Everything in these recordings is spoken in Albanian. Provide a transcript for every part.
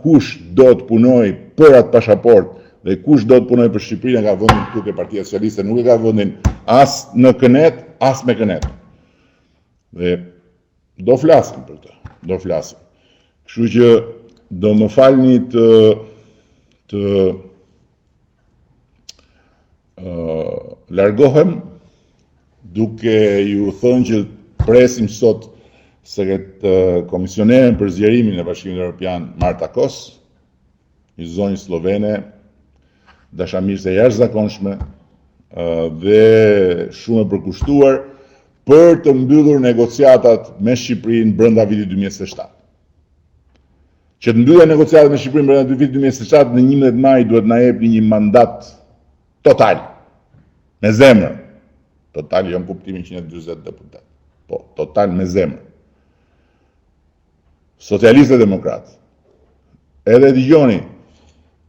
kush do të punoj për atë pasaport dhe kush do të punoj për Shqipërinë ka vendin këtu ke Partia Socialiste, nuk e ka vendin as në kënet, as me kënet. Dhe do flasim për të, do flasim. Kështu që do më falni të largohem duke ju thënë që presim sot komisioneren për zgjerimin e Bashkimit Evropian Marta Kos, një zonjë slovene, dashamirëse jashtëzakonshme dhe shumë e përkushtuar për të mbyllur negociatat me Shqipërinë brenda vitit 2027. Që të mbyllë negociatat me Shqipërinë brenda vitit 2027 në 11 maj duhet na jepni një mandat total, me zemër. Total jo në kuptimin 140 deputet, po total me zemër. Socialistë dhe demokratë, edhe dëgjoni,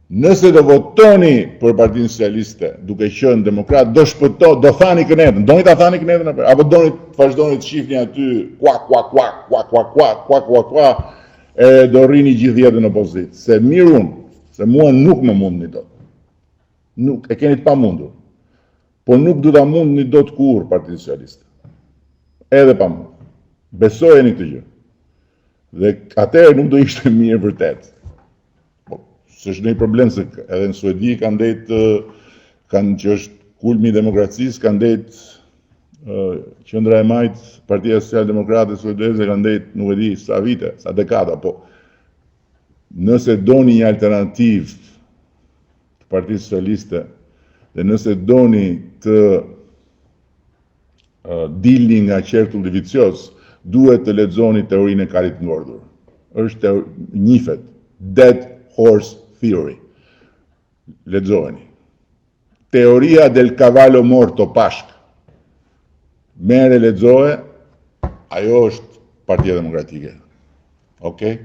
nëse do votoni për Partinë Socialiste duke qenë demokrat, do thani kënetën, doni ta thani kënetën apo doni të vazhdoni të shihni aty kua, e do rrini gjithë jetën në opozitë. Se mirë unë, se mua nuk më mundni dot. Nuk, e keni të pamundur. Po nuk do ta mundni dot kurrë Partinë Socialiste. Edhe pa mund. Besojeni këtë gjë. Dhe atëherë nuk do ishte mirë vërtet. S'është ndonjë problem se edhe në Suedi kanë që është kulmi i demokracisë, kanë qendra e majt, Partia Socialdemokrate Suedeze kanë nuk e di sa vite, sa dekada, po nëse doni një alternativë të Partisë Socialiste dhe nëse doni të dilni nga qertulli vicioz, duhet të lexoni teorinë e karit ngordhur. Është njihet Dead Horse Theory. Lexojeni. Teoria del cavallo morto Pashk. Merre lexoje, ajo është Partia Demokratike. Okej?